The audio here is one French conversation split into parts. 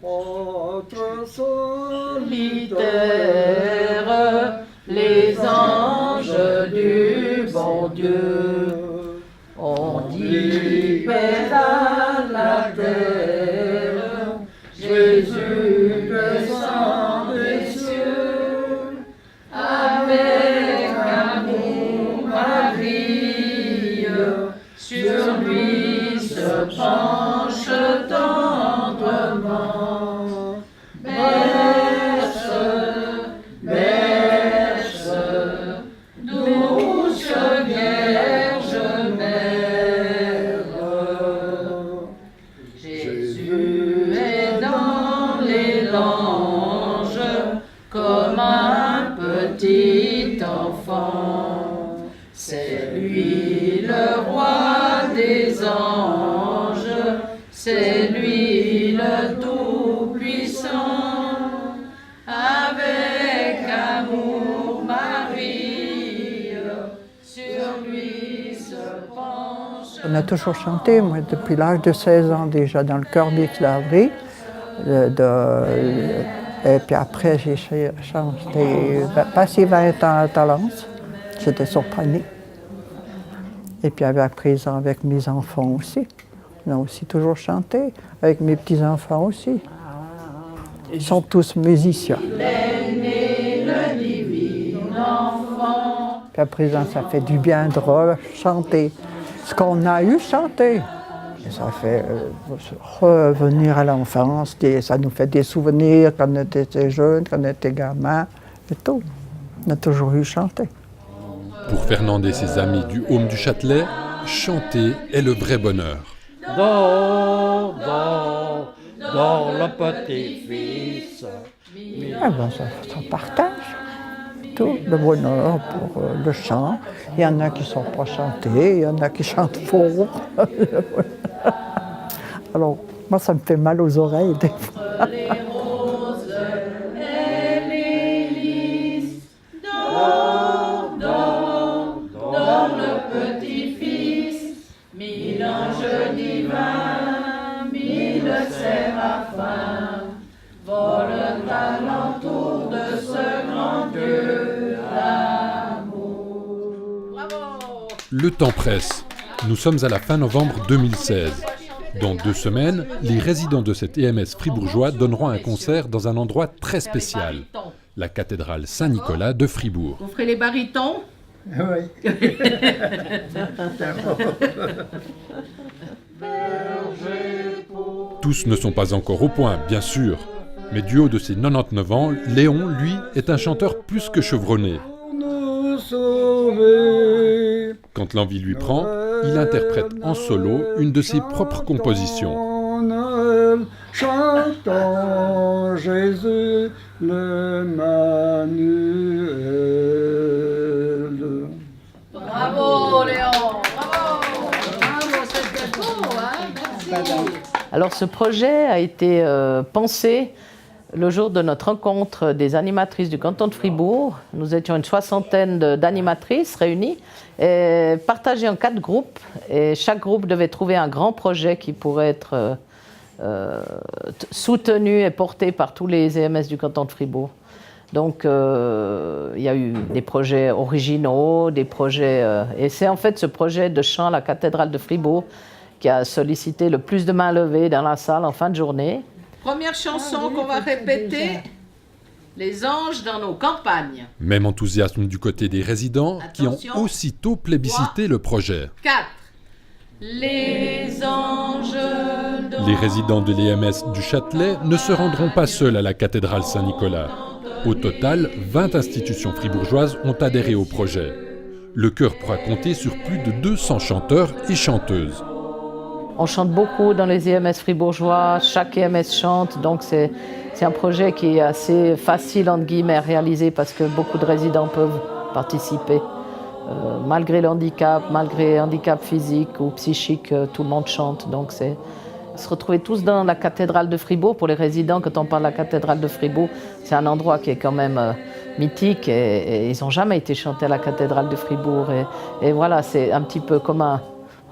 Autres solitaires, les anges du bon Dieu, on dit paix à la terre, Jésus descend des cieux, avec amour Marie, sur lui se penche tendrement. Berce, berce, douce Vierge Mère. Jésus est dans les langes comme un petit enfant. C'est lui le roi des anges, c'est lui le Tout-Puissant. Avec amour Marie, sur lui se penche. On a toujours chanté, moi, depuis l'âge de 16 ans déjà, dans le chœur des Clavries. Et puis après, j'ai chanté, passé 20 ans à Talence. J'étais soprano. Et puis à présent, avec mes enfants aussi. On a aussi toujours chanté, avec mes petits-enfants aussi. Ils sont tous musiciens. L'aîné, le divin enfant. Puis à présent, ça fait du bien de chanter ce qu'on a eu chanté. Et ça fait revenir à l'enfance, ça nous fait des souvenirs quand on était jeunes, quand on était gamins, et tout. On a toujours eu chanté. Pour Fernande et ses amis du Haume du Châtelet, chanter est le vrai bonheur. Dors, dors, dors le petit-fils. Ah ben, ça partage tout le bonheur pour le chant. Il y en a qui ne sont pas chantés, il y en a qui chantent faux. Alors, moi, ça me fait mal aux oreilles des fois. Les roses et les lys. Dors, dors, dors le petit-fils. Mille anges divins, mille séraphins volent alentour de ce grand Dieu d'amour. Bravo! Le temps presse. Nous sommes à la fin novembre 2016. Dans 2 semaines, les résidents de cet EMS fribourgeois donneront un concert dans un endroit très spécial, la cathédrale Saint-Nicolas de Fribourg. Vous ferez les barytons? Oui. Tous ne sont pas encore au point, bien sûr. Mais du haut de ses 99 ans, Léon, lui, est un chanteur plus que chevronné. Quand l'envie lui prend, il interprète en solo une de ses propres compositions. Chantons Jésus l'Emmanuel. Bravo Léon, bravo, c'était beau, merci. Alors ce projet a été pensé le jour de notre rencontre des animatrices du canton de Fribourg. Nous étions une 60aine d'animatrices réunies, et partagées en 4 groupes. Et chaque groupe devait trouver un grand projet qui pourrait être soutenu et porté par tous les EMS du canton de Fribourg. Donc il y a eu des projets originaux, des projets... et c'est en fait ce projet de chant à la cathédrale de Fribourg qui a sollicité le plus de mains levées dans la salle en fin de journée. Première chanson qu'on va répéter, Les anges dans nos campagnes. Même enthousiasme du côté des résidents qui ont Attention. aussitôt plébiscité le projet. 4. Les anges dans Les résidents de l'EMS du Châtelet ne se rendront pas seuls à la cathédrale Saint-Nicolas. Au total, 20 institutions fribourgeoises ont adhéré au projet. Le chœur pourra compter sur plus de 200 chanteurs et chanteuses. On chante beaucoup dans les EMS fribourgeois, chaque EMS chante, donc c'est un projet qui est assez facile entre guillemets à réaliser parce que beaucoup de résidents peuvent participer. Malgré le handicap physique ou psychique, tout le monde chante, donc c'est se retrouver tous dans la cathédrale de Fribourg. Pour les résidents, quand on parle de la cathédrale de Fribourg, c'est un endroit qui est quand même mythique et ils n'ont jamais été chantés à la cathédrale de Fribourg et voilà, c'est un petit peu comme un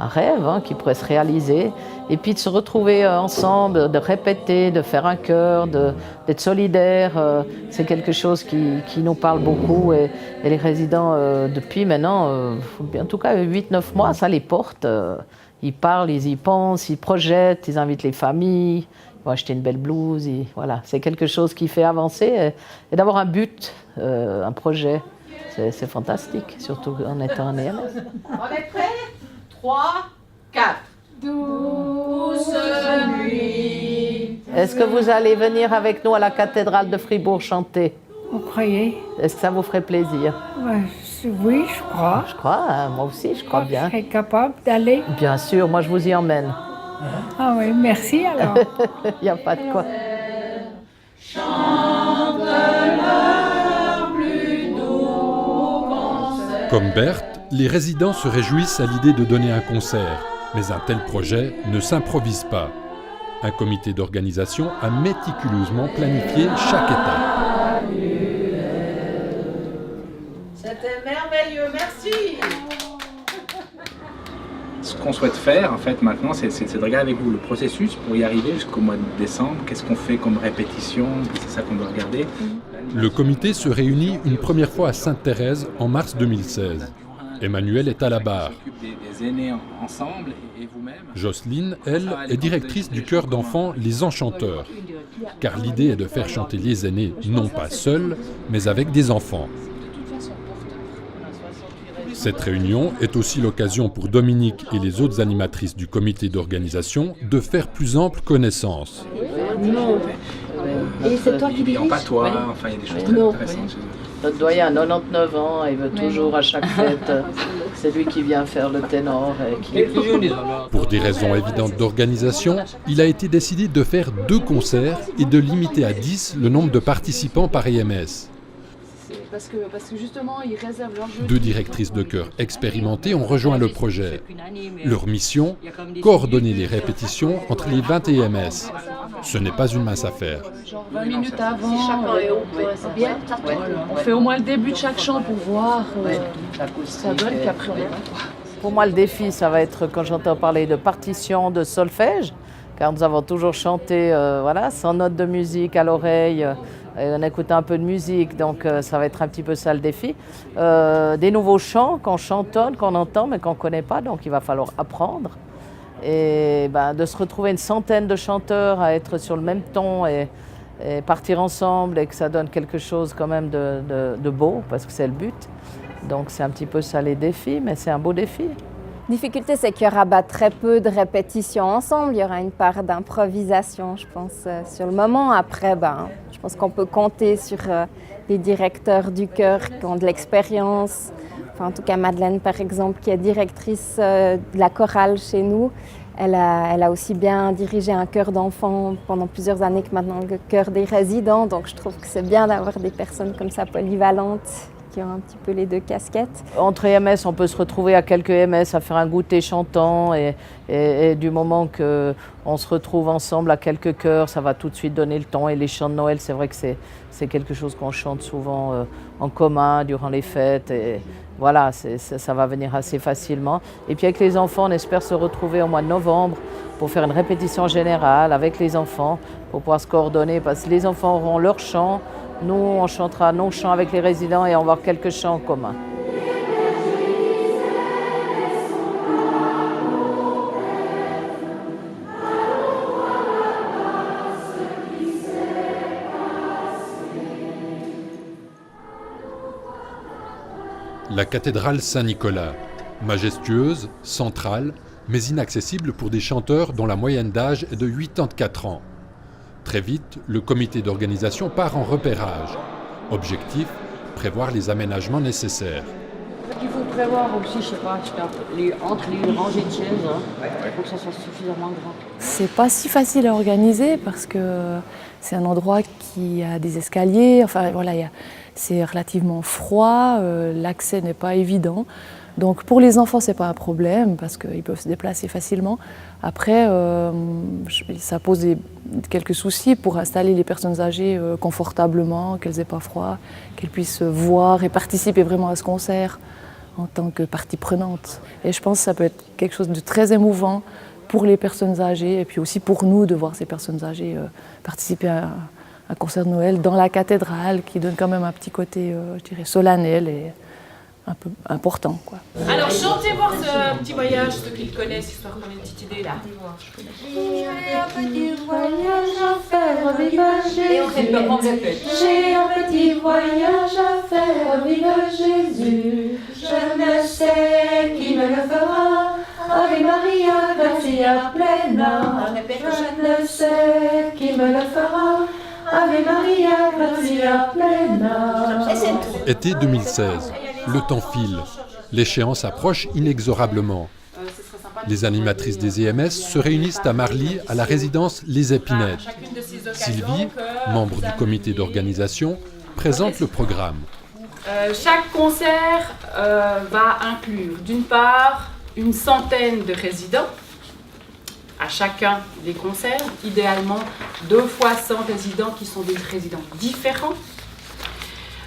rêve qui pourrait se réaliser. Et puis de se retrouver ensemble, de répéter, de faire un chœur, d'être solidaires, c'est quelque chose qui nous parle beaucoup. Et les résidents, depuis maintenant, en tout cas 8-9 mois, ça les porte. Ils parlent, ils y pensent, ils projettent, ils invitent les familles, ils vont acheter une belle blouse. Voilà. C'est quelque chose qui fait avancer et d'avoir un but, un projet. C'est fantastique, surtout en étant en EMS. On est prêts? 3, 4. Douce nuit. Est-ce que vous allez venir avec nous à la cathédrale de Fribourg chanter? Vous croyez? Est-ce que ça vous ferait plaisir? Ouais, oui, je crois. Je crois, moi aussi, je crois bien. Je serais capable d'aller. Bien sûr, moi je vous y emmène. Ah oui, merci alors. Il n'y a pas de quoi. Comme Berthe, les résidents se réjouissent à l'idée de donner un concert. Mais un tel projet ne s'improvise pas. Un comité d'organisation a méticuleusement planifié chaque étape. C'était merveilleux, merci. Ce qu'on souhaite faire, en fait, maintenant, c'est de regarder avec vous le processus pour y arriver jusqu'au mois de décembre. Qu'est-ce qu'on fait comme répétition? C'est ça qu'on doit regarder. Le comité se réunit une première fois à Sainte-Thérèse en mars 2016. Emmanuel est à la barre. Des aînés ensemble et vous-même. Jocelyne, elle, est directrice du chœur d'enfants Les Enchanteurs. Car l'idée est de faire chanter les aînés, non pas seuls, mais avec des enfants. Cette réunion est aussi l'occasion pour Dominique et les autres animatrices du comité d'organisation de faire plus ample connaissance. Et c'est toi qui dis? En patois, enfin il y a des choses très intéressantes. Notre doyen a 99 ans, il veut toujours à chaque fête, c'est lui qui vient faire le ténor. Pour des raisons évidentes d'organisation, il a été décidé de faire 2 concerts et de limiter à 10 le nombre de participants par EMS. Parce que justement, ils réservent leur jeu. 2 directrices de chœur expérimentées ont rejoint le projet. Leur mission, coordonner les répétitions entre les 20 EMS. Ce n'est pas une mince affaire. Genre 20 minutes avant, c'est bien. On fait au moins le début de chaque chant pour voir ça donne, puis après on est. Pour moi, le défi, ça va être, quand j'entends parler de partition, de solfège, car nous avons toujours chanté sans notes de musique à l'oreille, on écoute un peu de musique, donc ça va être un petit peu ça le défi. Des nouveaux chants qu'on chantonne, qu'on entend, mais qu'on ne connaît pas, donc il va falloir apprendre. Et de se retrouver une centaine de chanteurs à être sur le même ton et partir ensemble et que ça donne quelque chose quand même de beau, parce que c'est le but. Donc c'est un petit peu ça les défis, mais c'est un beau défi. La difficulté, c'est qu'il y aura très peu de répétitions ensemble. Il y aura une part d'improvisation, je pense, sur le moment. Après, je pense qu'on peut compter sur les directeurs du chœur qui ont de l'expérience. Enfin, en tout cas, Madeleine, par exemple, qui est directrice de la chorale chez nous, elle a aussi bien dirigé un chœur d'enfants pendant plusieurs années que maintenant le chœur des résidents. Donc, je trouve que c'est bien d'avoir des personnes comme ça polyvalentes, qui ont un petit peu les 2 casquettes. Entre EMS, on peut se retrouver à quelques EMS à faire un goûter chantant et du moment qu'on se retrouve ensemble à quelques chœurs, ça va tout de suite donner le ton. Et les chants de Noël, c'est vrai que c'est quelque chose qu'on chante souvent en commun durant les fêtes. Et voilà, ça va venir assez facilement. Et puis avec les enfants, on espère se retrouver au mois de novembre pour faire une répétition générale avec les enfants, pour pouvoir se coordonner, parce que les enfants auront leur chant. Nous, on chantera nos chants avec les résidents et on va avoir quelques chants en commun. La cathédrale Saint-Nicolas, majestueuse, centrale, mais inaccessible pour des chanteurs dont la moyenne d'âge est de 84 ans. Très vite, le comité d'organisation part en repérage. Objectif, prévoir les aménagements nécessaires. Il faut prévoir aussi, je sais pas, entre les rangées de chaises, il faut que ça soit suffisamment grand. C'est pas si facile à organiser parce que c'est un endroit qui a des escaliers, c'est relativement froid, l'accès n'est pas évident. Donc pour les enfants, c'est pas un problème parce qu'ils peuvent se déplacer facilement. Après, ça pose quelques soucis pour installer les personnes âgées confortablement, qu'elles n'aient pas froid, qu'elles puissent voir et participer vraiment à ce concert en tant que partie prenante. Et je pense que ça peut être quelque chose de très émouvant pour les personnes âgées et puis aussi pour nous de voir ces personnes âgées participer à un concert de Noël dans la cathédrale qui donne quand même un petit côté, je dirais, solennel et un peu important, quoi. Alors chantez voir ce petit voyage, ceux qui le connaissent, histoire qu'on ait une petite idée là. J'ai un petit voyage à faire, vive Jésus. J'ai un petit voyage à faire, vive Jésus. Je ne sais qui me le fera. Ave Maria, gratia plena. Je ne sais qui me le fera. Ave Maria, gratia plena. Été 2016. Le temps file. L'échéance approche inexorablement. Les animatrices des EMS se réunissent à Marly, à la résidence Les Épinettes. Sylvie, membre du comité d'organisation, présente le programme. Chaque concert va inclure d'une part une centaine de résidents à chacun des concerts, idéalement 2 fois 100 résidents qui sont des résidents différents.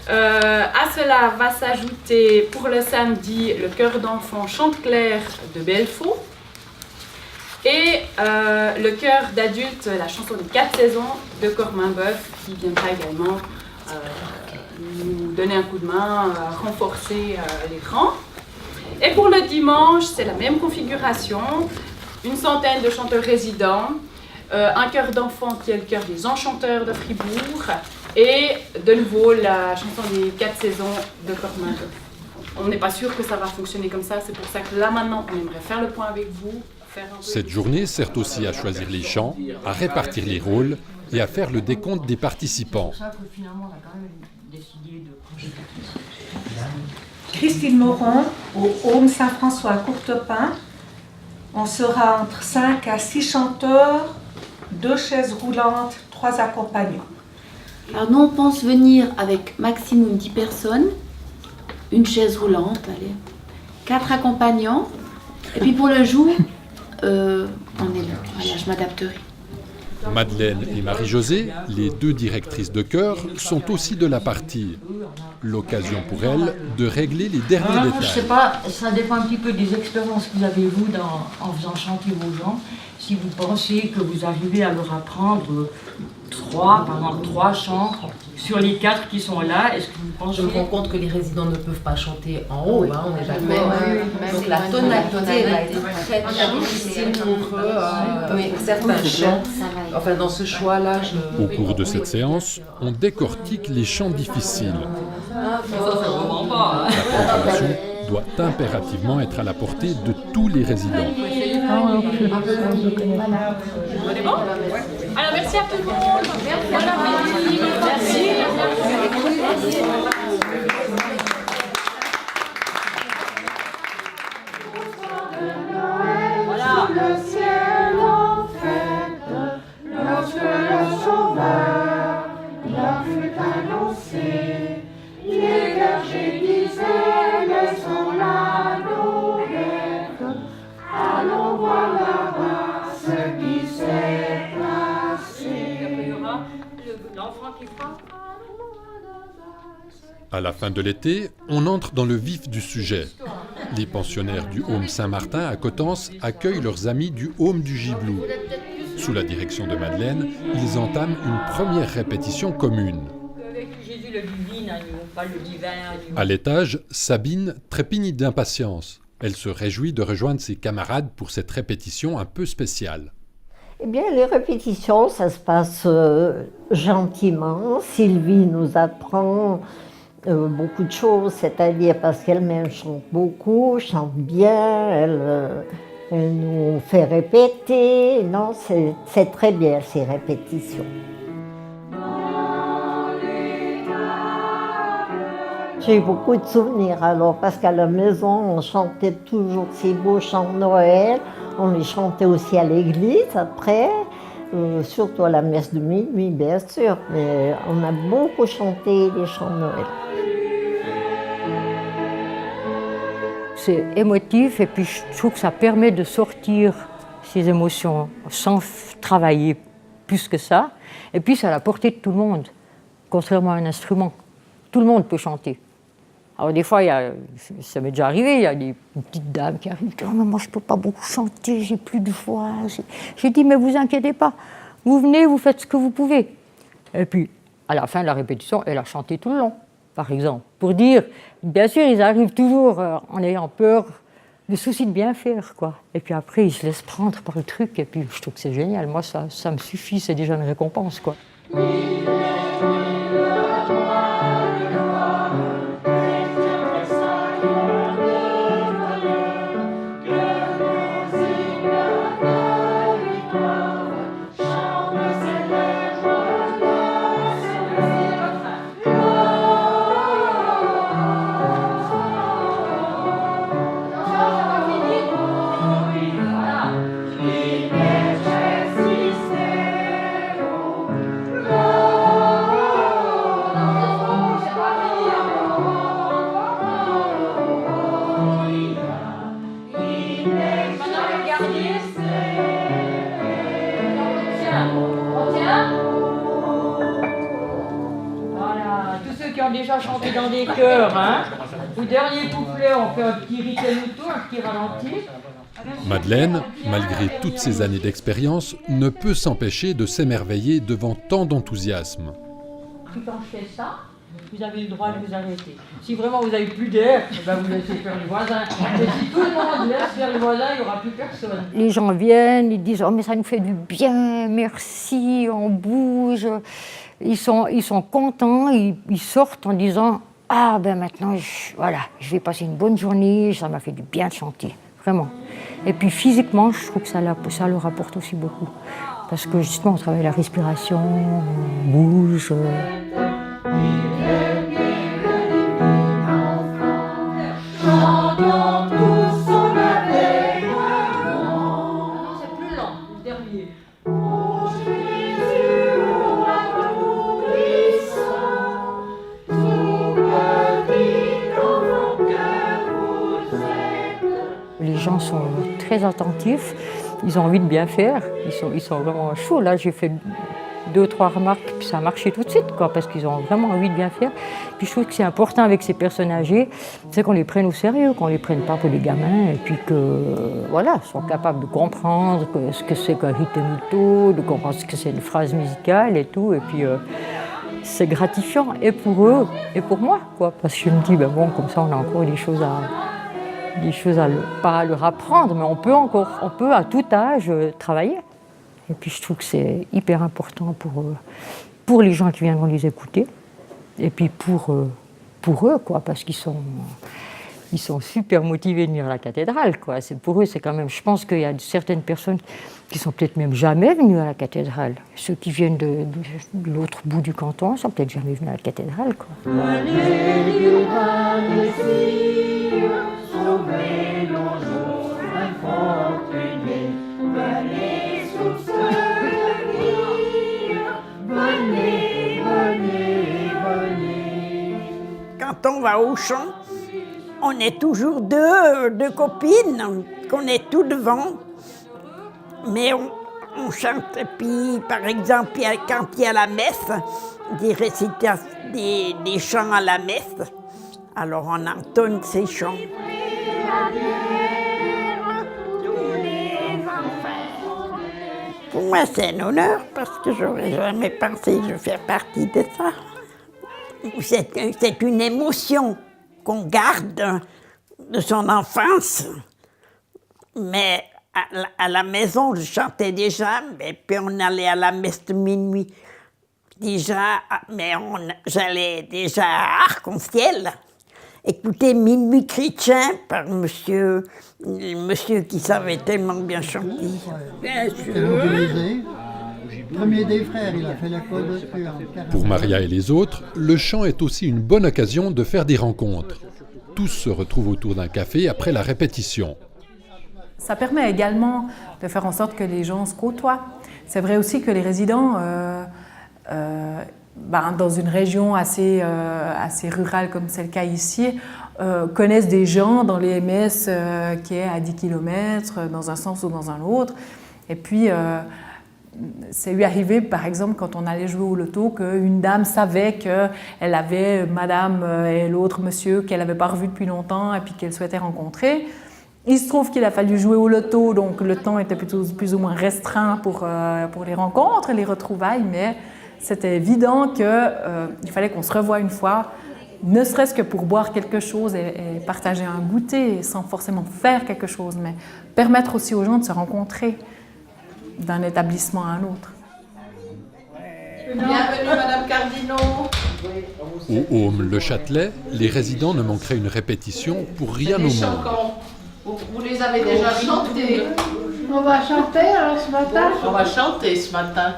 À cela va s'ajouter pour le samedi le chœur d'enfants Chante-Clair de Belfaux et le chœur d'adultes, la chanson des 4 saisons de Corminboeuf qui viendra également nous donner un coup de main, renforcer les rangs. Et pour le dimanche, c'est la même configuration, une centaine de chanteurs résidents, un chœur d'enfants qui est le chœur des Enchanteurs de Fribourg, et de nouveau la chanson des 4 saisons de Corminboeuf. On n'est pas sûr que ça va fonctionner comme ça, c'est pour ça que là maintenant on aimerait faire le point avec vous. Cette journée sert aussi à choisir les chants, à répartir les rôles et à faire le décompte des participants. Christine Moron, au Home Saint-François à Courtepin. On sera entre 5 à 6 chanteurs, 2 chaises roulantes, 3 accompagnants. Alors nous on pense venir avec maximum 10 personnes, une chaise roulante, allez, 4 accompagnants, et puis pour le jour, on est là, voilà, je m'adapterai. Madeleine et Marie-Josée, les 2 directrices de chœur, sont aussi de la partie. L'occasion pour elles de régler les derniers détails. Je sais pas, ça dépend un petit peu des expériences que vous avez vous en faisant chanter vos gens. Si vous pensez que vous arrivez à leur apprendre 3 chants sur les 4 qui sont là, est-ce que vous pensez... Je me rends compte que les résidents ne peuvent pas chanter en haut, hein, on est d'accord. Donc la tonalité va être très difficile pour eux. Certains chants, enfin dans ce choix-là, Au cours de cette séance, on décortique les chants difficiles. La programmation doit impérativement être à la portée de tous les résidents. On est bon ? Alors merci à tout le monde. Merci. Voilà. Le ciel en fête, lorsque le Sauveur leur fut annoncé, les bergers disaient, laissons l'alouette, allons voir là-bas ce qui s'est passé. L'enfant qui frappe. À la fin de l'été, on entre dans le vif du sujet. Les pensionnaires du Home Saint-Martin à Coutances accueillent leurs amis du Home du Gibelou. Sous la direction de Madeleine, ils entament une première répétition commune. À l'étage, Sabine trépigne d'impatience. Elle se réjouit de rejoindre ses camarades pour cette répétition un peu spéciale. Eh bien, les répétitions, ça se passe gentiment. Sylvie nous apprend beaucoup de choses, c'est-à-dire parce qu'elle-même chante beaucoup, chante bien, elle nous fait répéter. Non, c'est très bien ces répétitions. J'ai beaucoup de souvenirs alors, parce qu'à la maison, on chantait toujours ces beaux chants de Noël. On les chantait aussi à l'église après, surtout à la messe de minuit, bien sûr. Mais on a beaucoup chanté les chants de Noël. C'est émotif et puis je trouve que ça permet de sortir ses émotions sans travailler plus que ça. Et puis c'est à la portée de tout le monde, contrairement à un instrument. Tout le monde peut chanter. Alors des fois, ça m'est déjà arrivé, il y a des petites dames qui arrivent, oh, mais moi je ne peux pas beaucoup chanter, j'ai plus de voix. J'ai dit, mais vous inquiétez pas, vous venez, vous faites ce que vous pouvez. Et puis, à la fin de la répétition, elle a chanté tout le long, par exemple, pour dire, bien sûr, ils arrivent toujours en ayant peur, le souci de bien faire, quoi. Et puis après, ils se laissent prendre par le truc, et puis je trouve que c'est génial. Moi, ça me suffit, c'est déjà une récompense, quoi. Déjà chanté dans des chœurs, hein. Au dernier couplet, on fait un petit ritenuto, un petit ralenti. Madeleine, malgré toutes ces années d'expérience, ne peut s'empêcher de s'émerveiller devant tant d'enthousiasme. Quand je fais ça, vous avez le droit de vous arrêter. Si vraiment vous n'avez plus d'air, ben vous laissez faire les voisins. Mais si tout le monde laisse faire les voisins, il n'y aura plus personne. Les gens viennent, ils disent « Oh, mais ça nous fait du bien, merci, on bouge ». Ils sont contents, ils sortent en disant « Ah, ben maintenant, je vais passer une bonne journée, ça m'a fait du bien de chanter, vraiment. » Et puis physiquement, je trouve que ça leur apporte aussi beaucoup. Parce que justement, on travaille la respiration, on bouge. C'est plus lent, le dernier. Les gens sont très attentifs, ils ont envie de bien faire, ils sont vraiment chauds. Là, j'ai fait 2 ou 3 remarques, puis ça a marché tout de suite, quoi, parce qu'ils ont vraiment envie de bien faire. Puis je trouve que c'est important avec ces personnes âgées, c'est qu'on les prenne au sérieux, qu'on ne les prenne pas pour des gamins, et puis que, voilà, sont capables de comprendre ce que c'est qu'un ritenuto, de comprendre ce que c'est une phrase musicale et tout, et puis c'est gratifiant, et pour eux, et pour moi, quoi, parce que je me dis, ben bon, comme ça, on a encore des choses pas à leur apprendre, mais on peut à tout âge travailler. Et puis je trouve que c'est hyper important pour les gens qui viendront les écouter, et puis pour eux, quoi, parce qu'ils sont super motivés de venir à la cathédrale, quoi. Pour eux, c'est quand même. Je pense qu'il y a certaines personnes qui sont peut-être même jamais venues à la cathédrale. Ceux qui viennent de l'autre bout du canton sont peut-être jamais venus à la cathédrale, quoi. Sauvez nos jours infortunés, venez sous ce vie, venez, venez, venez. Quand on va au chant, on est toujours deux copines, qu'on est tout devant, mais on chante. Et puis, par exemple, quand il y a la messe, des récitations, des chants à la messe, alors on entonne ces chants. Pour moi, c'est un honneur parce que j'aurais jamais pensé de faire partie de ça. C'est une émotion qu'on garde de son enfance. Mais à la maison, je chantais déjà, et puis on allait à la messe de minuit. Déjà, mais j'allais déjà à Arc-en-Ciel. Écoutez Minuit chrétien par monsieur qui savait tellement bien chanter. Bien sûr. Premier des frères, il a fait la Côte d'Or. Pour Maria et les autres, le chant est aussi une bonne occasion de faire des rencontres. Tous se retrouvent autour d'un café après la répétition. Ça permet également de faire en sorte que les gens se côtoient. C'est vrai aussi que les résidents, dans une région assez rurale comme c'est le cas ici, connaissent des gens dans les MS qui est à 10 km, dans un sens ou dans un autre. Et puis, c'est lui arrivé, par exemple, quand on allait jouer au loto, qu'une dame savait qu'elle avait madame et l'autre monsieur qu'elle n'avait pas revu depuis longtemps et puis qu'elle souhaitait rencontrer. Il se trouve qu'il a fallu jouer au loto, donc le temps était plus ou moins restreint pour les rencontres et les retrouvailles, mais c'était évident qu'il fallait qu'on se revoie une fois, ne serait-ce que pour boire quelque chose et partager un goûter, sans forcément faire quelque chose, mais permettre aussi aux gens de se rencontrer d'un établissement à un autre. Bienvenue, Madame Cardinaux. Au Home Le Châtelet, les résidents ne manqueraient une répétition pour rien au monde. Vous les avez déjà chantés. On va chanter alors ce matin? On va chanter ce matin.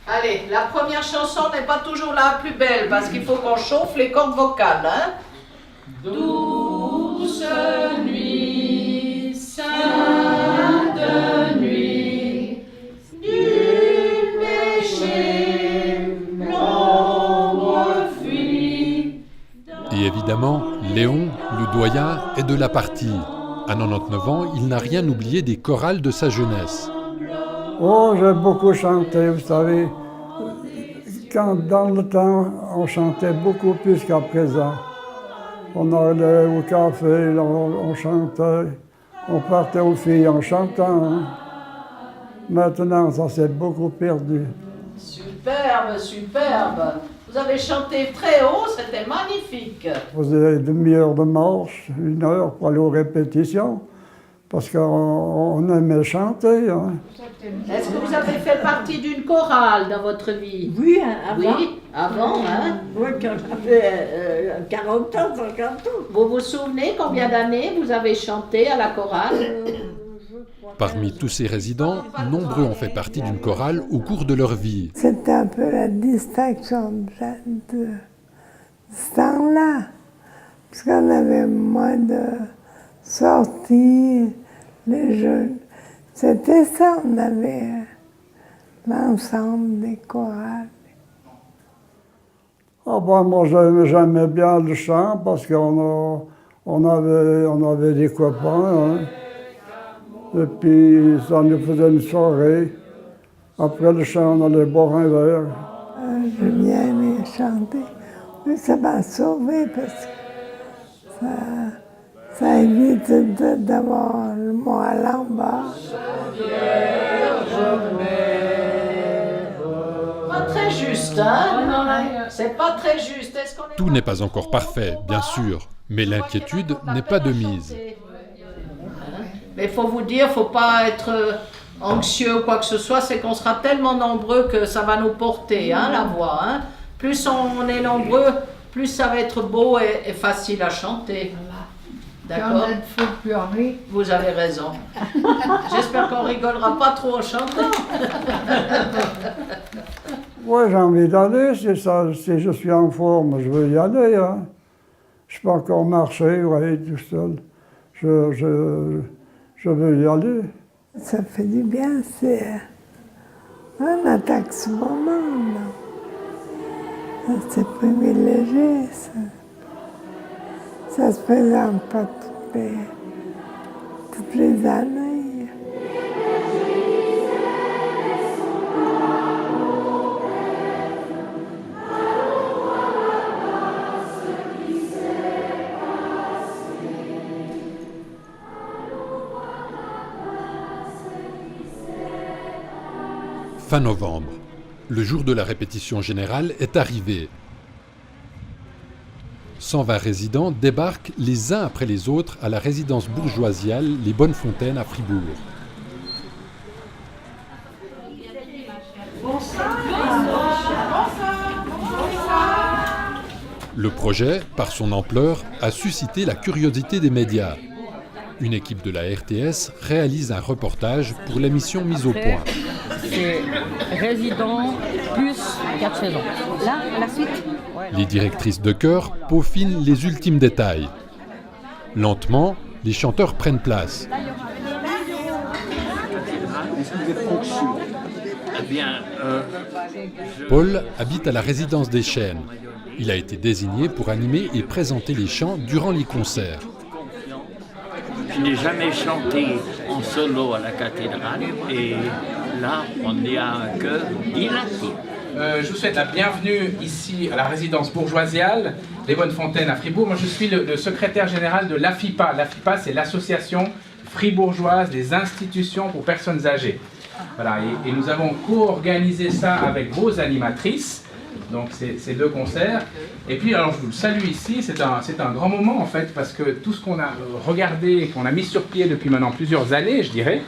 Allez, la première chanson n'est pas toujours la plus belle parce qu'il faut qu'on chauffe les cordes vocales. Hein? Douce nuit, sainte nuit, du péché, l'ombre fuit. Et évidemment, Léon, le doyen, est de la partie. À 99 ans, il n'a rien oublié des chorales de sa jeunesse. Oh, j'ai beaucoup chanté, vous savez. Quand dans le temps, on chantait beaucoup plus qu'à présent. On allait au café, on chantait. On partait aux filles en chantant. Hein. Maintenant, ça s'est beaucoup perdu. Superbe, superbe. Vous avez chanté très haut, c'était magnifique. On faisait une demi-heure de marche, 1 heure pour aller aux répétitions. Parce qu'on aimait chanter. Hein. Est-ce que vous avez fait partie d'une chorale dans votre vie? Oui, avant. Oui, avant, hein? Oui, quand j'avais 40 ans, 50 ans. Vous vous souvenez combien d'années vous avez chanté à la chorale? Parmi tous ces résidents, nombreux ont fait partie d'une chorale au cours de leur vie. C'était un peu la distraction de ce temps-là, parce qu'on avait moins de sorties, les jeunes. C'était ça, on avait l'ensemble des chorales. Ah ben, moi, j'aimais bien le chant parce qu'on avait des copains. Hein. Et puis, ça nous faisait une soirée. Après le chant, on allait boire un verre. J'ai bien aimé chanter, mais ça m'a sauvé parce que ça évite d'avoir le mot à l'envers. Pas très juste, hein? C'est pas très juste. Tout n'est pas encore parfait, bien sûr, mais l'inquiétude n'est pas de mise. Mais il faut vous dire, il ne faut pas être anxieux ou quoi que ce soit, c'est qu'on sera tellement nombreux que ça va nous porter, hein, la voix. Hein. Plus on est nombreux, plus ça va être beau et facile à chanter. D'accord? Vous avez raison. J'espère qu'on rigolera pas trop en chantant. Oui, j'ai envie d'aller, si je suis en forme, je veux y aller. Hein. Je peux encore marcher, oui, tout seul. Je veux y aller. Ça fait du bien, c'est un attaque ce moment. C'est privilégié, ça. Ça se présente pas toutes les années. Fin novembre, le jour de la répétition générale est arrivé. 120 résidents débarquent les uns après les autres à la résidence bourgeoisiale Les Bonnefontaines à Fribourg. Le projet, par son ampleur, a suscité la curiosité des médias. Une équipe de la RTS réalise un reportage pour l'émission Mise au point. C'est résident plus 4 saisons. Là, la suite. Les directrices de chœur peaufinent les ultimes détails. Lentement, les chanteurs prennent place. Est-ce que vous êtes conçu? Eh bien, Paul habite à la résidence des Chênes. Il a été désigné pour animer et présenter les chants durant les concerts. Je n'ai jamais chanté en solo à la cathédrale et là, on est à un cœur dilaté. Je vous souhaite la bienvenue ici à la résidence bourgeoisiale des Bonnefontaines à Fribourg. Moi, je suis le secrétaire général de l'AFIPA. L'AFIPA, c'est l'association fribourgeoise des institutions pour personnes âgées. Voilà, et nous avons co-organisé ça avec vos animatrices, donc ces deux concerts. Et puis, alors, je vous le salue ici, c'est un grand moment en fait, parce que tout ce qu'on a regardé, qu'on a mis sur pied depuis maintenant plusieurs années, je dirais,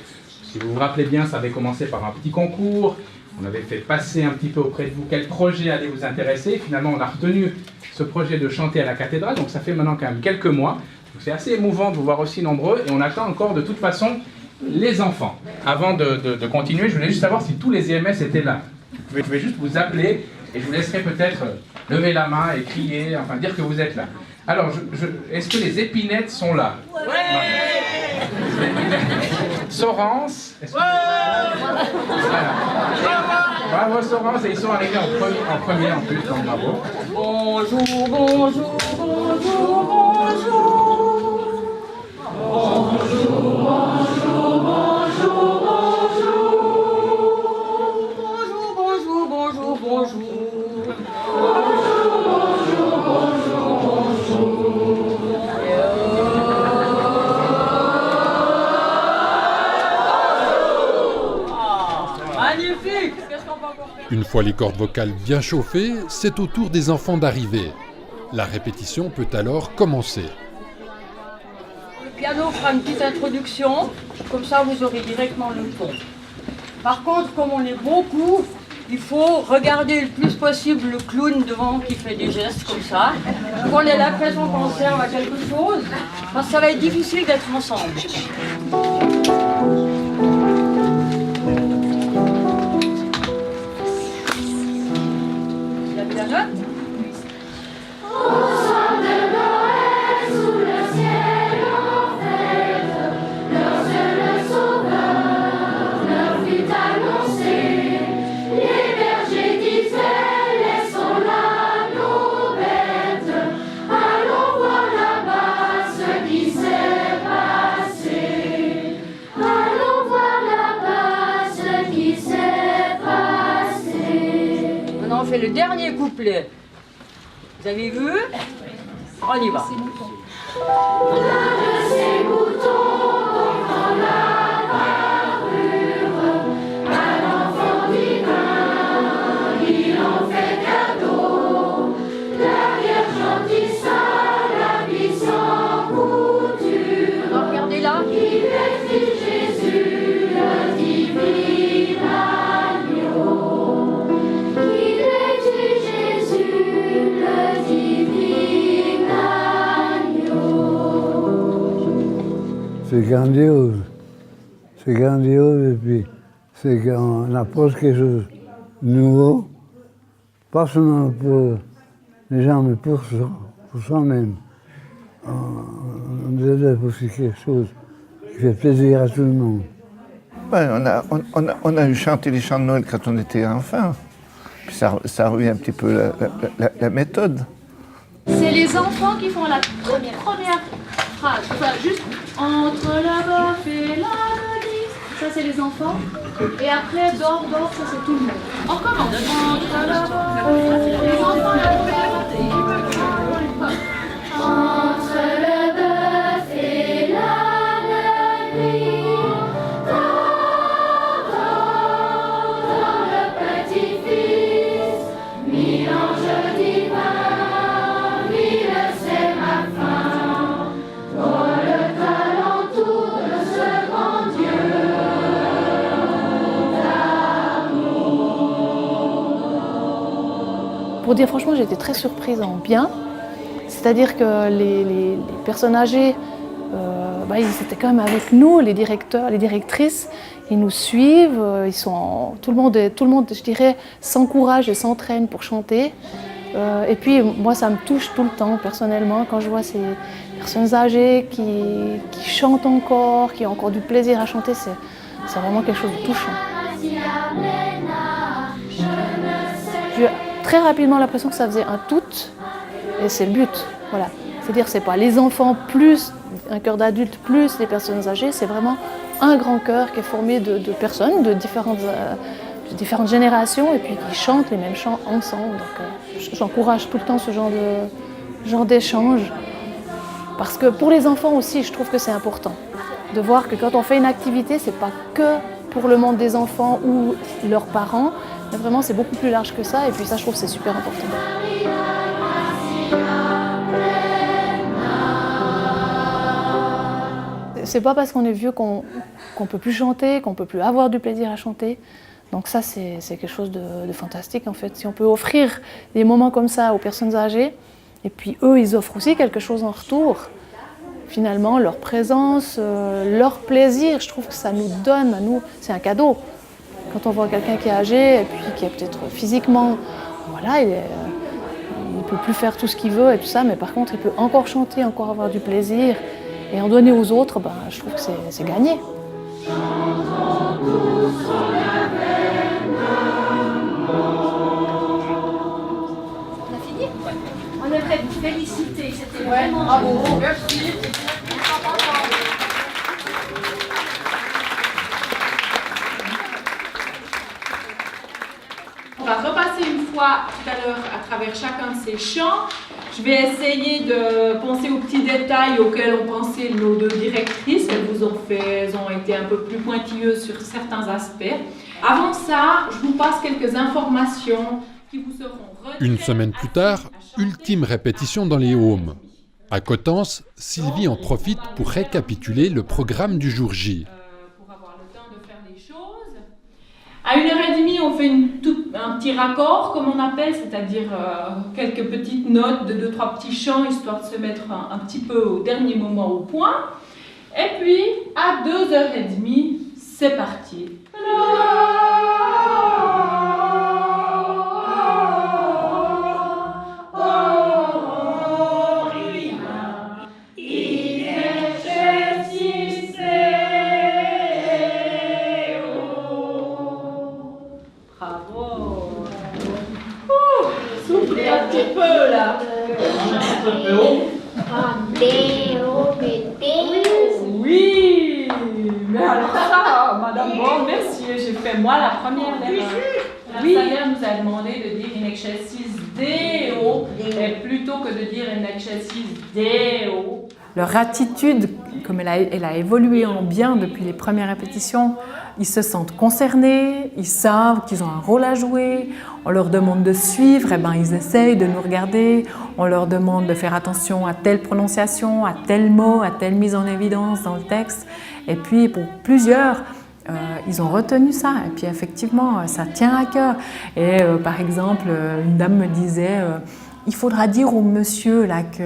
si vous vous rappelez bien, ça avait commencé par un petit concours. On avait fait passer un petit peu auprès de vous quel projet allait vous intéresser. Finalement, on a retenu ce projet de chanter à la cathédrale, donc ça fait maintenant quand même quelques mois. C'est assez émouvant de vous voir aussi nombreux, et on attend encore de toute façon les enfants. Avant de continuer, je voulais juste savoir si tous les IMS étaient là. Vous pouvez juste vous appeler, et je vous laisserai peut-être lever la main et crier, enfin dire que vous êtes là. Alors, est-ce que les épinettes sont là? Sorens, est-ce que... Bravo Sorens, et ils sont arrivés en premier en plus, donc bravo. Bonjour, bonjour, bonjour, bonjour. Bonjour, bonjour, bonjour, bonjour. Bonjour, bonjour, bonjour, bonjour. Une fois les cordes vocales bien chauffées, c'est au tour des enfants d'arriver. La répétition peut alors commencer. Le piano fera une petite introduction, comme ça vous aurez directement le ton. Par contre, comme on est beaucoup, il faut regarder le plus possible le clown devant qui fait des gestes comme ça. Pour qu'on ait l'impression qu'on serve à quelque chose, parce que ça va être difficile d'être ensemble. La note. On fait le dernier couplet. Vous avez vu? On y va. Regardez là. C'est grandiose et puis c'est qu'on approche quelque chose de nouveau, pas seulement pour les gens, mais pour soi-même. On aide aussi quelque chose qui fait plaisir à tout le monde. Ouais, on a eu chanté les chants de Noël quand on était enfant, puis ça revient un petit peu la méthode. C'est les enfants qui font la première phrase. Enfin, juste entre la baffe et la valise. Ça, c'est les enfants. Et après, dors, ça, c'est tout le monde. On commence. Entre la baffe, les enfants, la première. Entre le bœuf et la nuit. Dans le petit-fils, mille anges divins. Pour dire franchement, j'étais très surprise en bien. C'est-à-dire que les personnes âgées, ils étaient quand même avec nous, les directeurs, les directrices. Ils nous suivent, tout le monde, je dirais, s'encourage et s'entraîne pour chanter. Et puis moi, ça me touche tout le temps, personnellement, quand je vois ces personnes âgées qui chantent encore, qui ont encore du plaisir à chanter. C'est vraiment quelque chose de touchant. J'ai eu très rapidement l'impression que ça faisait un tout, et c'est le but. Voilà. C'est-à-dire, c'est pas les enfants plus un chœur d'adultes plus les personnes âgées, c'est vraiment un grand chœur qui est formé de personnes de différentes générations et puis qui chantent les mêmes chants ensemble. Donc, j'encourage tout le temps ce genre d'échange. Parce que pour les enfants aussi, je trouve que c'est important de voir que quand on fait une activité, c'est pas que pour le monde des enfants ou leurs parents, mais vraiment c'est beaucoup plus large que ça. Et puis ça, je trouve que c'est super important. C'est pas parce qu'on est vieux qu'on peut plus chanter, qu'on peut plus avoir du plaisir à chanter. Donc ça, c'est quelque chose de fantastique en fait. Si on peut offrir des moments comme ça aux personnes âgées, et puis eux, ils offrent aussi quelque chose en retour. Finalement, leur présence, leur plaisir, je trouve que ça nous donne, à nous, c'est un cadeau. Quand on voit quelqu'un qui est âgé et puis qui est peut-être physiquement, voilà, il ne peut plus faire tout ce qu'il veut et tout ça, mais par contre, il peut encore chanter, encore avoir du plaisir et en donner aux autres, ben, je trouve que c'est gagné. On aimerait vous féliciter, c'était vraiment bravo, beau. merci. On va repasser une fois tout à l'heure à travers chacun de ces chants. Je vais essayer de penser aux petits détails auxquels ont pensé nos deux directrices. Elles ont été un peu plus pointilleuses sur certains aspects. Avant ça, je vous passe quelques informations qui vous seront retraites. Une semaine plus tard, ultime répétition dans les Haumes. À Coutances, Sylvie en profite pour récapituler le programme du jour J. À 1h30, on fait un petit raccord, comme on appelle, c'est-à-dire quelques petites notes de 2-3 petits chants, histoire de se mettre un petit peu au dernier moment au point. Et puis, à 2h30, c'est parti. Soufflez un petit peu là. Oui, mais alors ça, Madame Bon, merci, j'ai fait moi la première erreur. La Seigneur nous a demandé de dire in excelsis Deo, et plutôt que de dire in excelsis Deo. Leur attitude, comme elle a évolué en bien depuis les premières répétitions, ils se sentent concernés, ils savent qu'ils ont un rôle à jouer, on leur demande de suivre, et ben ils essayent de nous regarder, on leur demande de faire attention à telle prononciation, à tel mot, à telle mise en évidence dans le texte. Et puis pour plusieurs, ils ont retenu ça, et puis effectivement, ça tient à cœur. Et par exemple, une dame me disait... il faudra dire au monsieur là qu'il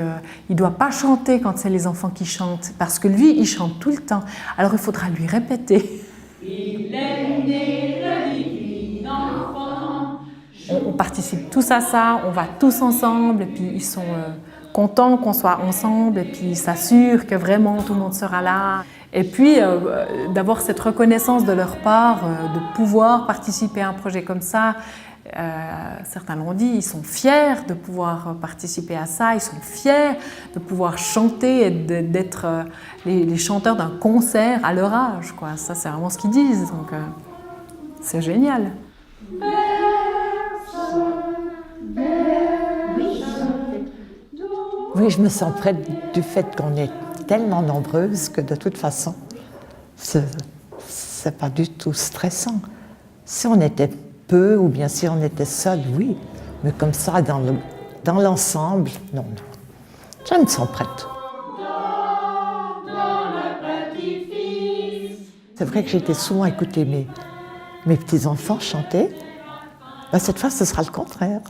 ne doit pas chanter quand c'est les enfants qui chantent, parce que lui, il chante tout le temps. Alors il faudra lui répéter. Il est né le divin enfant. On participe tous à ça, on va tous ensemble, et puis ils sont contents qu'on soit ensemble, et puis ils s'assurent que vraiment tout le monde sera là. Et puis d'avoir cette reconnaissance de leur part, de pouvoir participer à un projet comme ça. Certains l'ont dit, ils sont fiers de pouvoir participer à ça, ils sont fiers de pouvoir chanter et d'être les chanteurs d'un concert à leur âge, quoi. Ça, c'est vraiment ce qu'ils disent, donc c'est génial. Oui, je me sens près du fait qu'on est tellement nombreuses que de toute façon, c'est pas du tout stressant. Si on était peu ou bien si on était seul, oui, mais comme ça, dans l'ensemble, non. Je me sens prête. C'est vrai que j'ai été souvent écouter mes petits-enfants chanter. Ben, cette fois, ce sera le contraire.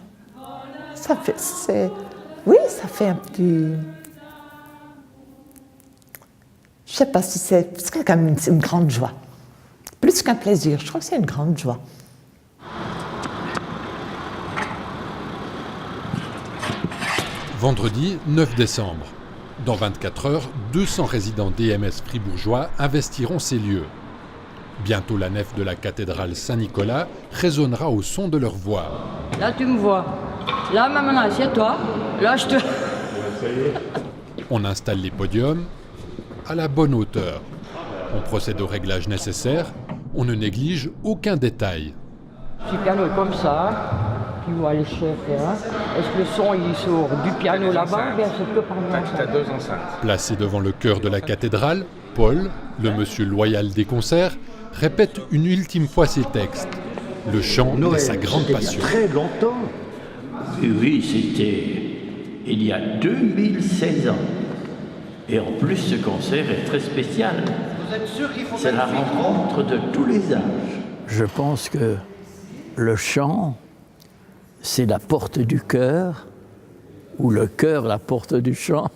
Ça fait un petit... Je sais pas si c'est quand même une grande joie. Plus qu'un plaisir, je crois que c'est une grande joie. Vendredi 9 décembre. Dans 24 heures, 200 résidents d'EMS fribourgeois investiront ces lieux. Bientôt, la nef de la cathédrale Saint-Nicolas résonnera au son de leur voix. Là, tu me vois. Là, maman, assieds-toi. Là, je te... On installe les podiums à la bonne hauteur. On procède aux réglages nécessaires, on ne néglige aucun détail. Si le piano est comme ça, puis on va aller chercher. Est-ce que le son il sort du piano là-bas ou bien c'est que par l'enceinte? Tu as 2 enceintes. Placé devant le chœur de la cathédrale, Paul, le monsieur loyal des concerts, répète une ultime fois ses textes. Le chant est sa grande passion. Très longtemps. Oui, c'était il y a 2016 ans. Et en plus, ce concert est très spécial. C'est la rencontre de tous les âges. Je pense que le chant, c'est la porte du cœur, ou le cœur la porte du chant,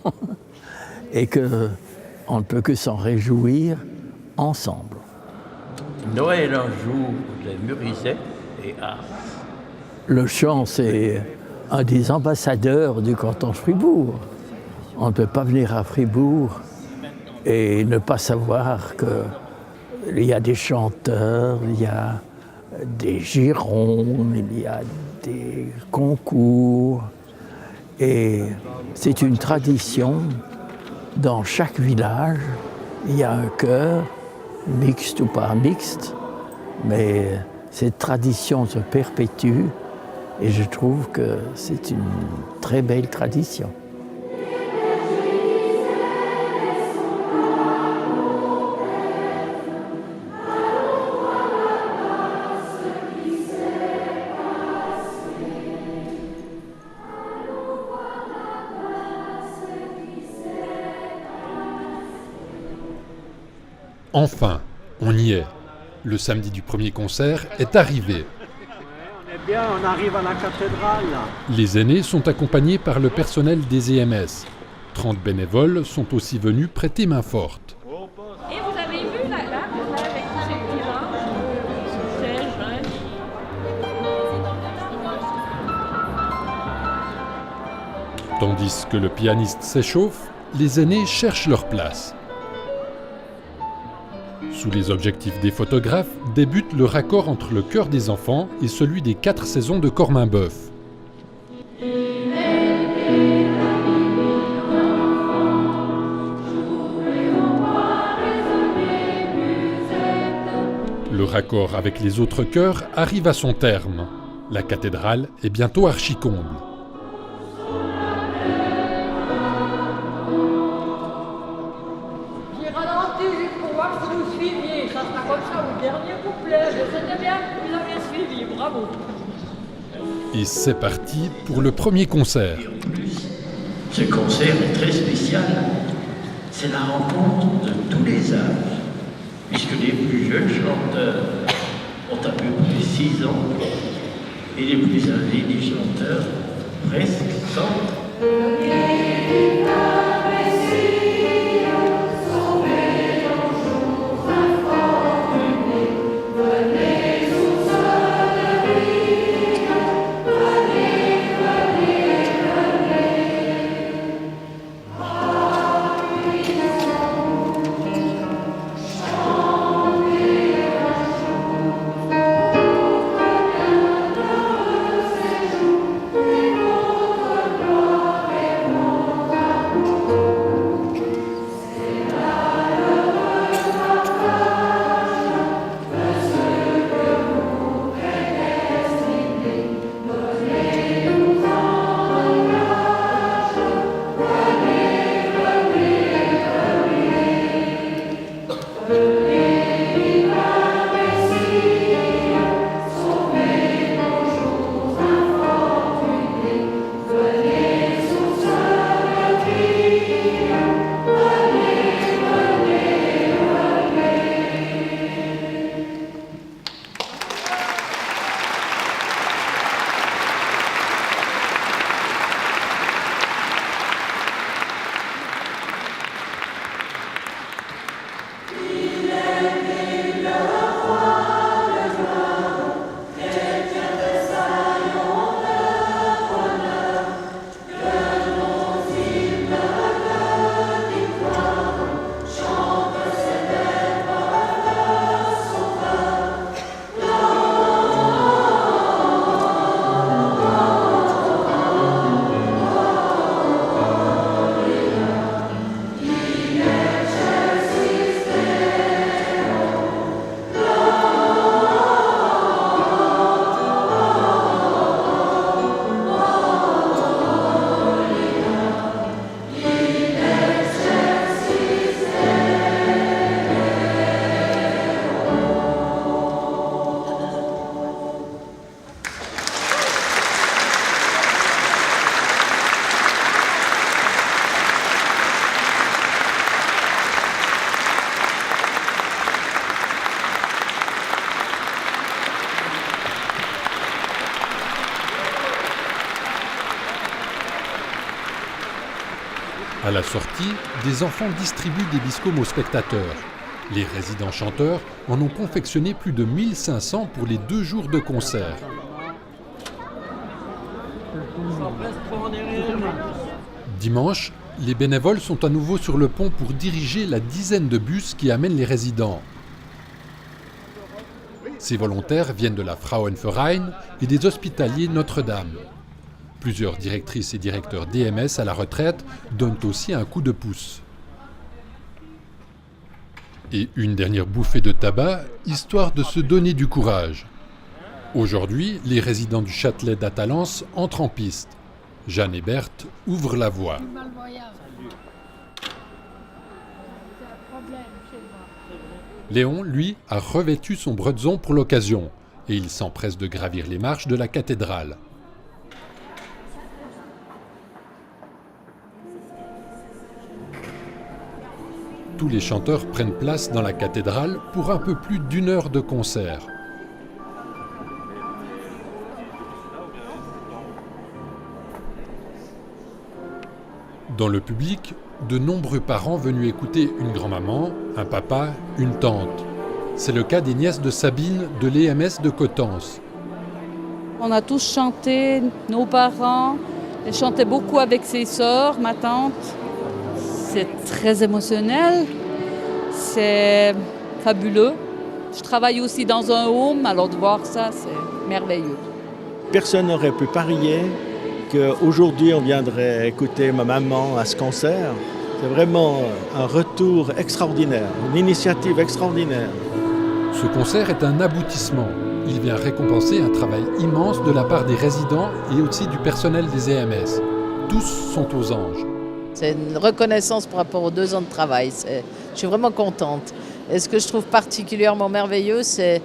et qu'on ne peut que s'en réjouir ensemble. Noël un jour, les Muriset et Ars. Le chant, c'est un des ambassadeurs du canton de Fribourg. On ne peut pas venir à Fribourg et ne pas savoir qu'il y a des chanteurs, il y a des girons, il y a des concours. Et c'est une tradition. Dans chaque village, il y a un chœur, mixte ou pas mixte, mais cette tradition se perpétue et je trouve que c'est une très belle tradition. Enfin, on y est. Le samedi du premier concert est arrivé. On est bien, on arrive à la cathédrale. Les aînés sont accompagnés par le personnel des EMS. 30 bénévoles sont aussi venus prêter main forte. Et vous avez vu là, avec tous ces petits rangs, Tandis que le pianiste s'échauffe, les aînés cherchent leur place. Sous les objectifs des photographes, débute le raccord entre le chœur des enfants et celui des 4 saisons de Corminboeuf. Le raccord avec les autres chœurs arrive à son terme. La cathédrale est bientôt archi-comble. J'ai ralenti juste pour voir si vous suiviez. Ça sera comme ça au dernier couplet. C'était bien, vous avez suivi, bravo. Et c'est parti pour le premier concert. Ce concert est très spécial. C'est la rencontre de tous les âges, puisque les plus jeunes chanteurs ont à peu près 6 ans et les plus âgés des chanteurs presque 100 ans. À la sortie, des enfants distribuent des biscombes aux spectateurs. Les résidents chanteurs en ont confectionné plus de 1500 pour les 2 jours de concert. Dimanche, les bénévoles sont à nouveau sur le pont pour diriger la dizaine de bus qui amènent les résidents. Ces volontaires viennent de la Frauenverein et des hospitaliers Notre-Dame. Plusieurs directrices et directeurs DMS à la retraite donnent aussi un coup de pouce. Et une dernière bouffée de tabac, histoire de se donner du courage. Aujourd'hui, les résidents du Châtelet d'Atalance entrent en piste. Jeanne et Berthe ouvrent la voie. Léon, lui, a revêtu son bretson pour l'occasion et il s'empresse de gravir les marches de la cathédrale. Tous les chanteurs prennent place dans la cathédrale pour un peu plus d'1 heure de concert. Dans le public, de nombreux parents venus écouter une grand-maman, un papa, une tante. C'est le cas des nièces de Sabine de l'EMS de Coutances. On a tous chanté, nos parents. Elle chantait beaucoup avec ses sœurs, ma tante. C'est très émotionnel, c'est fabuleux. Je travaille aussi dans un home, alors de voir ça, c'est merveilleux. Personne n'aurait pu parier qu'aujourd'hui on viendrait écouter ma maman à ce concert. C'est vraiment un retour extraordinaire, une initiative extraordinaire. Ce concert est un aboutissement. Il vient récompenser un travail immense de la part des résidents et aussi du personnel des EMS. Tous sont aux anges. C'est une reconnaissance par rapport aux 2 ans de travail. Je suis vraiment contente. Et ce que je trouve particulièrement merveilleux, c'est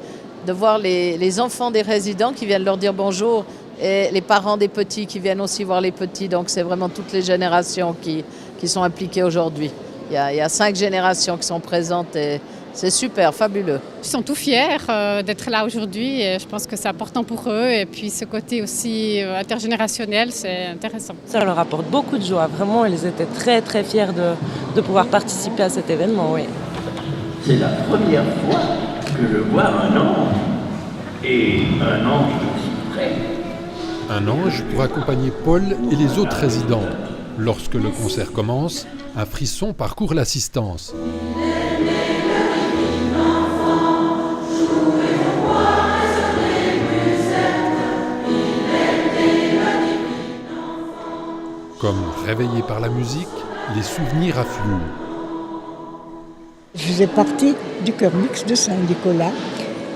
de voir les enfants des résidents qui viennent leur dire bonjour et les parents des petits qui viennent aussi voir les petits. Donc c'est vraiment toutes les générations qui sont impliquées aujourd'hui. Il y a 5 générations qui sont présentes et c'est super, fabuleux. Ils sont tout fiers d'être là aujourd'hui et je pense que c'est important pour eux. Et puis ce côté aussi intergénérationnel, c'est intéressant. Ça leur apporte beaucoup de joie. Vraiment, ils étaient très très fiers de pouvoir participer à cet événement, oui. C'est la première fois que je vois un ange. Et un ange aussi près. Un ange pour accompagner Paul et les autres résidents. Lorsque le concert commence, un frisson parcourt l'assistance. Comme réveillés par la musique, les souvenirs affluent. Je faisais partie du chœur mixte de Saint-Nicolas.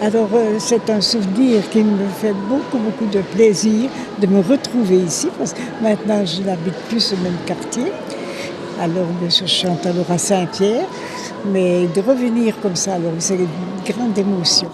Alors c'est un souvenir qui me fait beaucoup de plaisir de me retrouver ici, parce que maintenant je n'habite plus au même quartier. Alors je chante alors à Saint-Pierre, mais de revenir comme ça, alors c'est une grande émotion.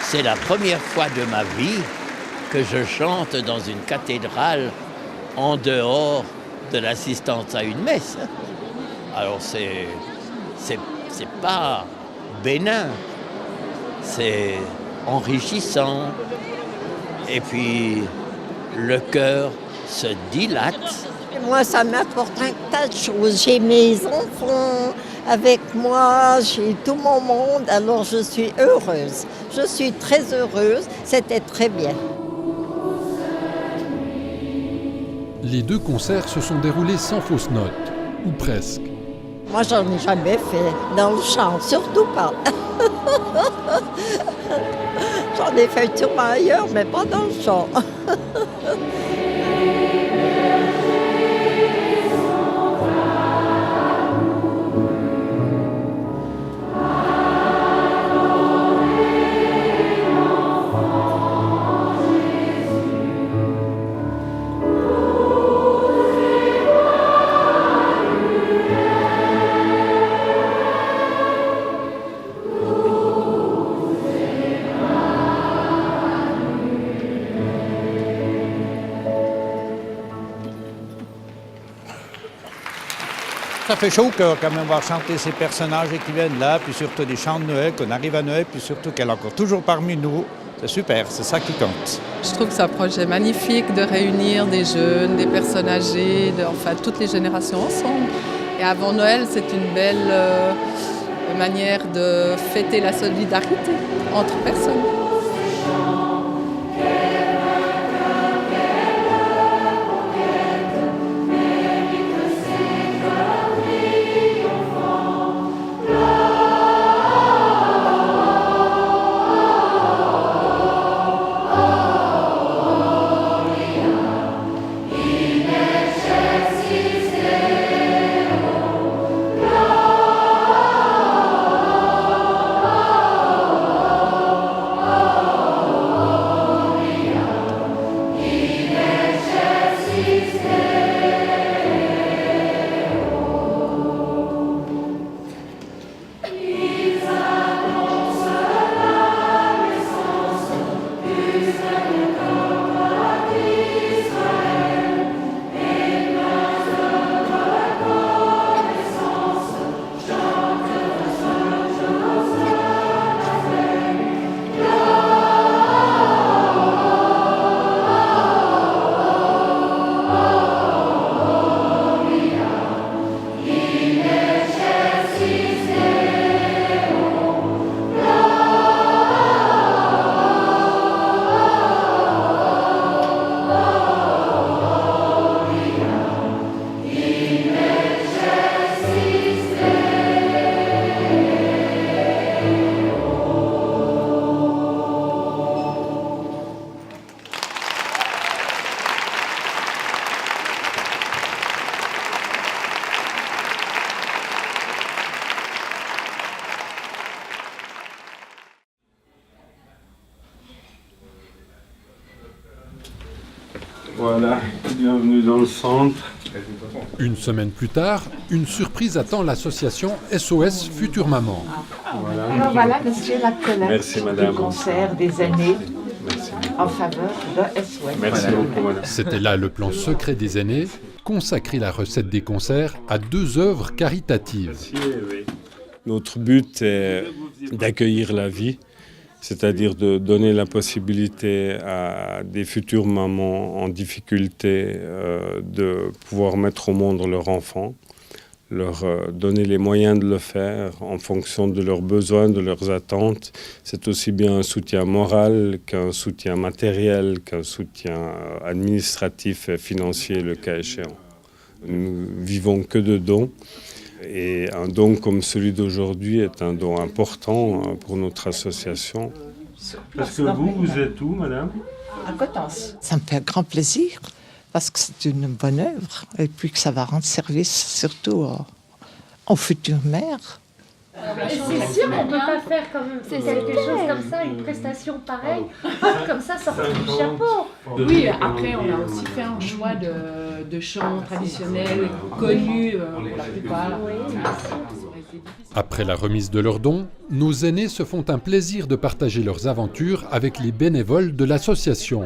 C'est la première fois de ma vie que je chante dans une cathédrale en dehors de l'assistance à une messe. Alors c'est pas bénin, c'est enrichissant. Et puis le cœur se dilate. Moi, ça m'apporte un tas de choses. J'ai mes enfants avec moi, j'ai tout mon monde, alors je suis heureuse. Je suis très heureuse, c'était très bien. Les 2 concerts se sont déroulés sans fausse note, ou presque. Moi, j'en ai jamais fait dans le chant, surtout pas. J'en ai fait sûrement ailleurs, mais pas dans le chant. Ça fait chaud au cœur quand même voir chanter ces personnages qui viennent là, puis surtout des chants de Noël, qu'on arrive à Noël, puis surtout qu'elle est encore toujours parmi nous. C'est super, c'est ça qui compte. Je trouve que c'est un projet magnifique de réunir des jeunes, des personnes âgées, enfin toutes les générations ensemble. Et avant Noël, c'est une belle manière de fêter la solidarité entre personnes. Voilà, bienvenue dans le centre. Une semaine plus tard, une surprise attend l'association SOS Future Maman. Alors voilà, monsieur, la collecte Merci, madame. du concert des aînés en faveur de SOS. Merci beaucoup, madame. C'était là le plan secret des aînés, consacrer la recette des concerts à 2 œuvres caritatives. Notre but est d'accueillir la vie, c'est-à-dire de donner la possibilité à des futures mamans en difficulté de pouvoir mettre au monde leur enfant, leur donner les moyens de le faire en fonction de leurs besoins, de leurs attentes. C'est aussi bien un soutien moral qu'un soutien matériel, qu'un soutien administratif et financier, le cas échéant. Nous vivons que de dons. Et un don comme celui d'aujourd'hui est un don important pour notre association. Parce que vous êtes où, madame? À Coutances. Ça me fait un grand plaisir parce que c'est une bonne œuvre et puis que ça va rendre service surtout aux futures mères. C'est sûr qu'on ne peut pas faire quelque chose comme ça, une prestation pareille, comme ça, sortir du chapeau. Oui, après on a aussi fait un choix de chants traditionnels connus pour la plupart. Après la remise de leurs dons, nos aînés se font un plaisir de partager leurs aventures avec les bénévoles de l'association.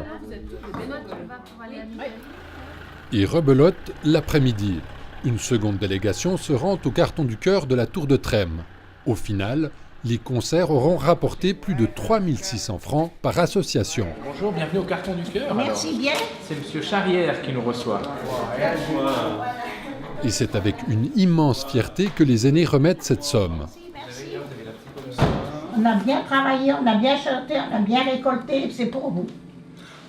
Et rebelote l'après-midi. Une seconde délégation se rend au Carton du Cœur de la Tour de Trême. Au final, les concerts auront rapporté plus de 3 600 francs par association. Bonjour, bienvenue au Carton du Cœur. Merci bien. C'est M. Charrière qui nous reçoit. Et c'est avec une immense fierté que les aînés remettent cette somme. On a bien travaillé, on a bien chanté, on a bien récolté, c'est pour vous.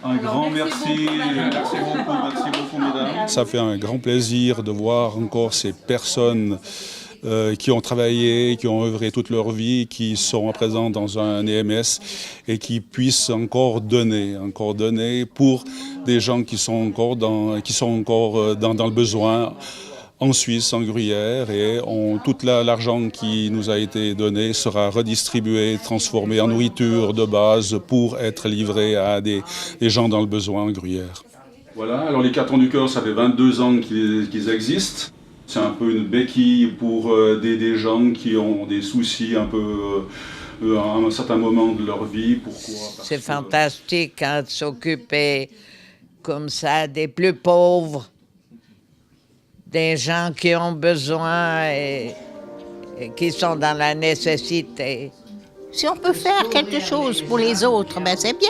Un grand merci. Merci beaucoup, mesdames. Ça fait un grand plaisir de voir encore ces personnes qui ont travaillé, qui ont œuvré toute leur vie, qui sont à présent dans un EMS et qui puissent encore donner pour des gens qui sont encore dans le besoin en Suisse, en Gruyère, et tout l'argent qui nous a été donné sera redistribué, transformé en nourriture de base pour être livré à des gens dans le besoin en Gruyère. Voilà, alors les Quatre Ans du Cœur, ça fait 22 ans qu'ils existent. C'est un peu une béquille pour des gens qui ont des soucis un peu à un certain moment de leur vie. Pourquoi? C'est fantastique de s'occuper comme ça des plus pauvres, des gens qui ont besoin et qui sont dans la nécessité. Si on peut faire quelque chose pour les autres, ben c'est bien.